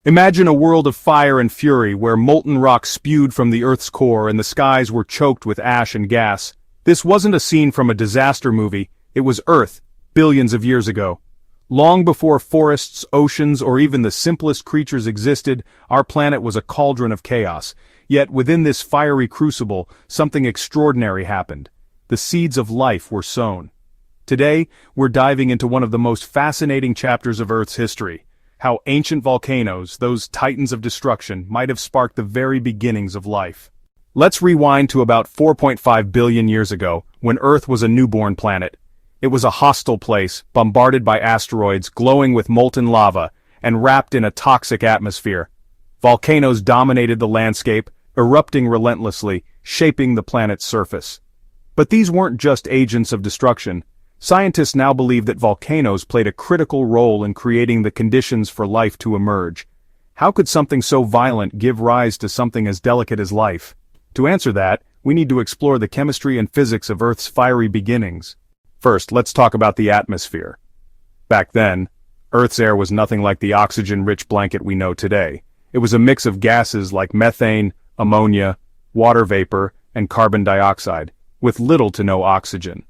Imagine a world of fire and fury where molten rock spewed from the Earth's core and the skies were choked with ash and gas. This wasn't a scene from a disaster movie, it was Earth, billions of years ago. Long before forests, oceans, or even the simplest creatures existed, our planet was a cauldron of chaos. Yet within this fiery crucible, something extraordinary happened. The seeds of life were sown. Today, we're diving into one of the most fascinating chapters of Earth's history. How ancient volcanoes, those titans of destruction, might have sparked the very beginnings of life. Let's rewind to about 4.5 billion years ago, when Earth was a newborn planet. It was a hostile place, bombarded by asteroids, glowing with molten lava, and wrapped in a toxic atmosphere. Volcanoes dominated the landscape, erupting relentlessly, shaping the planet's surface. But these weren't just agents of destruction. Scientists now believe that volcanoes played a critical role in creating the conditions for life to emerge. How could something so violent give rise to something as delicate as life? To answer that, we need to explore the chemistry and physics of Earth's fiery beginnings. First, let's talk about the atmosphere. Back then, Earth's air was nothing like the oxygen-rich blanket we know today. It was a mix of gases like methane, ammonia, water vapor, and carbon dioxide, with little to no oxygen.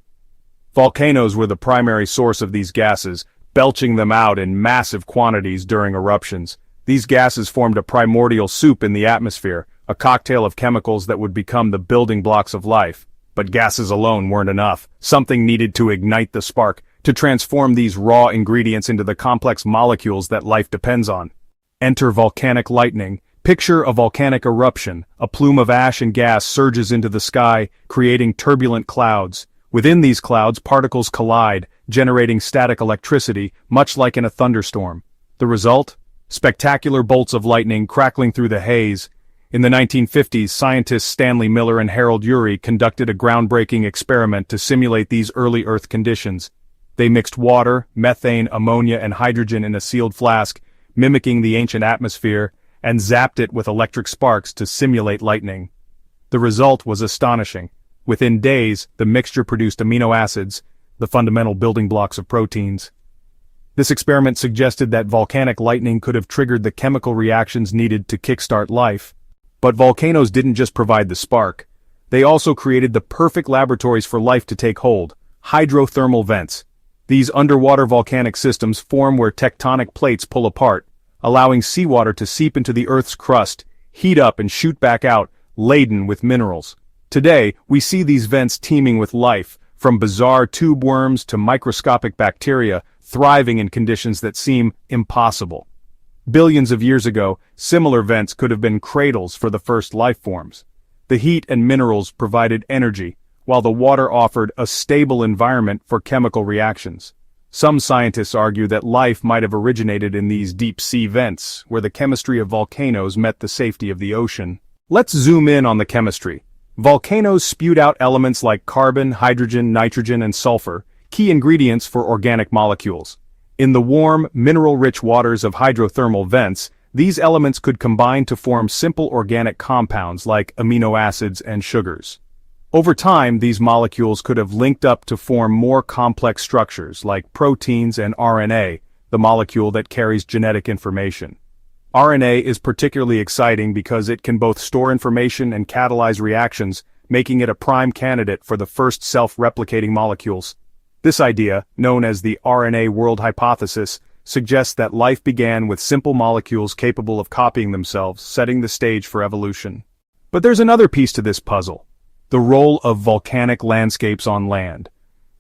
Volcanoes were the primary source of these gases, belching them out in massive quantities during eruptions. These gases formed a primordial soup in the atmosphere, a cocktail of chemicals that would become the building blocks of life. But gases alone weren't enough. Something needed to ignite the spark, to transform these raw ingredients into the complex molecules that life depends on. Enter volcanic lightning. Picture a volcanic eruption. A plume of ash and gas surges into the sky, creating turbulent clouds. Within these clouds, particles collide, generating static electricity, much like in a thunderstorm. The result? Spectacular bolts of lightning crackling through the haze. In the 1950s, scientists Stanley Miller and Miller-Urey conducted a groundbreaking experiment to simulate these early Earth conditions. They mixed water, methane, ammonia, and hydrogen in a sealed flask, mimicking the ancient atmosphere, and zapped it with electric sparks to simulate lightning. The result was astonishing. Within days, the mixture produced amino acids, the fundamental building blocks of proteins. This experiment suggested that volcanic lightning could have triggered the chemical reactions needed to kickstart life. But volcanoes didn't just provide the spark. They also created the perfect laboratories for life to take hold: hydrothermal vents. These underwater volcanic systems form where tectonic plates pull apart, allowing seawater to seep into the Earth's crust, heat up and shoot back out, laden with minerals. Today, we see these vents teeming with life, from bizarre tube worms to microscopic bacteria, thriving in conditions that seem impossible. Billions of years ago, similar vents could have been cradles for the first life forms. The heat and minerals provided energy, while the water offered a stable environment for chemical reactions. Some scientists argue that life might have originated in these deep-sea vents, where the chemistry of volcanoes met the safety of the ocean. Let's zoom in on the chemistry. Volcanoes spewed out elements like carbon, hydrogen, nitrogen, and sulfur, key ingredients for organic molecules. In the warm, mineral-rich waters of hydrothermal vents, these elements could combine to form simple organic compounds like amino acids and sugars. Over time, these molecules could have linked up to form more complex structures like proteins and RNA, the molecule that carries genetic information. RNA is particularly exciting because it can both store information and catalyze reactions, making it a prime candidate for the first self-replicating molecules. This idea, known as the RNA world hypothesis, suggests that life began with simple molecules capable of copying themselves, setting the stage for evolution. But there's another piece to this puzzle: the role of volcanic landscapes on land.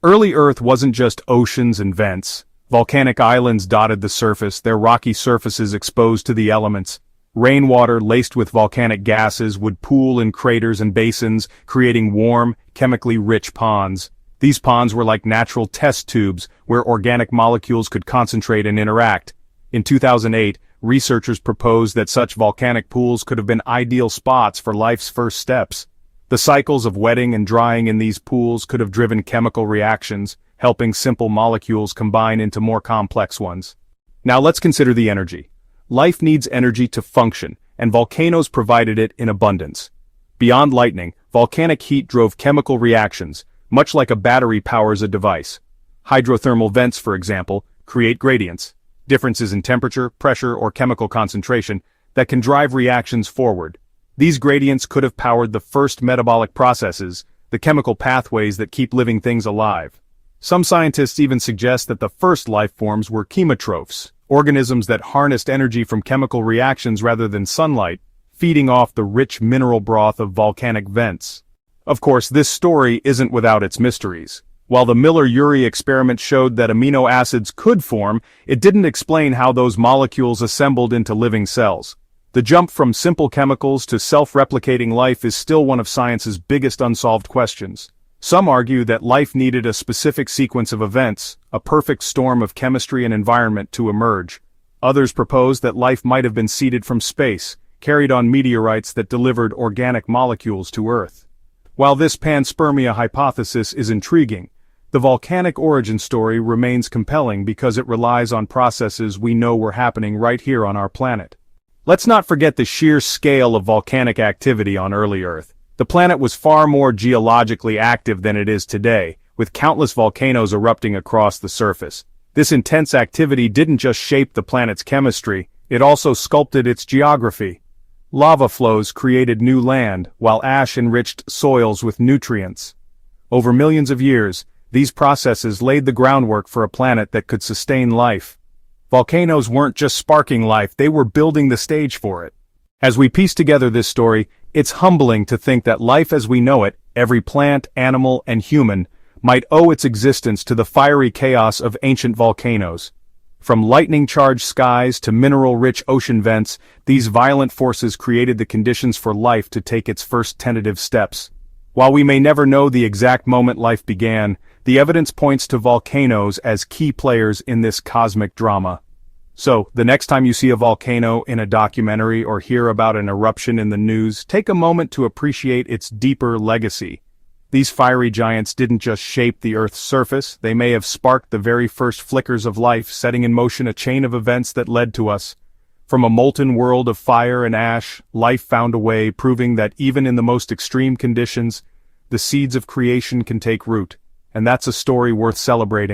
Early Earth wasn't just oceans and vents. Volcanic islands dotted the surface, their rocky surfaces exposed to the elements. Rainwater laced with volcanic gases would pool in craters and basins, creating warm, chemically rich ponds. These ponds were like natural test tubes where organic molecules could concentrate and interact. In 2008, researchers proposed that such volcanic pools could have been ideal spots for life's first steps. The cycles of wetting and drying in these pools could have driven chemical reactions, helping simple molecules combine into more complex ones. Now let's consider the energy. Life needs energy to function, and volcanoes provided it in abundance. Beyond lightning, volcanic heat drove chemical reactions, much like a battery powers a device. Hydrothermal vents, for example, create gradients. differences in temperature, pressure, or chemical concentration, that can drive reactions forward. These gradients could have powered the first metabolic processes, the chemical pathways that keep living things alive. Some scientists even suggest that the first life forms were chemotrophs, organisms that harnessed energy from chemical reactions rather than sunlight, feeding off the rich mineral broth of volcanic vents. Of course, this story isn't without its mysteries. While the Miller-Urey experiment showed that amino acids could form, it didn't explain how those molecules assembled into living cells. The jump from simple chemicals to self-replicating life is still one of science's biggest unsolved questions. Some argue that life needed a specific sequence of events, a perfect storm of chemistry and environment to emerge. Others propose that life might have been seeded from space, carried on meteorites that delivered organic molecules to Earth. While this panspermia hypothesis is intriguing, the volcanic origin story remains compelling because it relies on processes we know were happening right here on our planet. Let's not forget the sheer scale of volcanic activity on early Earth. The planet was far more geologically active than it is today, with countless volcanoes erupting across the surface. This intense activity didn't just shape the planet's chemistry, it also sculpted its geography. Lava flows created new land, while ash enriched soils with nutrients. Over millions of years, these processes laid the groundwork for a planet that could sustain life. Volcanoes weren't just sparking life, they were building the stage for it. As we piece together this story, it's humbling to think that life as we know it, every plant, animal, and human, might owe its existence to the fiery chaos of ancient volcanoes. From lightning-charged skies to mineral-rich ocean vents, these violent forces created the conditions for life to take its first tentative steps. While we may never know the exact moment life began, the evidence points to volcanoes as key players in this cosmic drama. So, the next time you see a volcano in a documentary or hear about an eruption in the news, take a moment to appreciate its deeper legacy. These fiery giants didn't just shape the Earth's surface, they may have sparked the very first flickers of life, setting in motion a chain of events that led to us. From a molten world of fire and ash, life found a way, proving that even in the most extreme conditions, the seeds of creation can take root. And that's a story worth celebrating.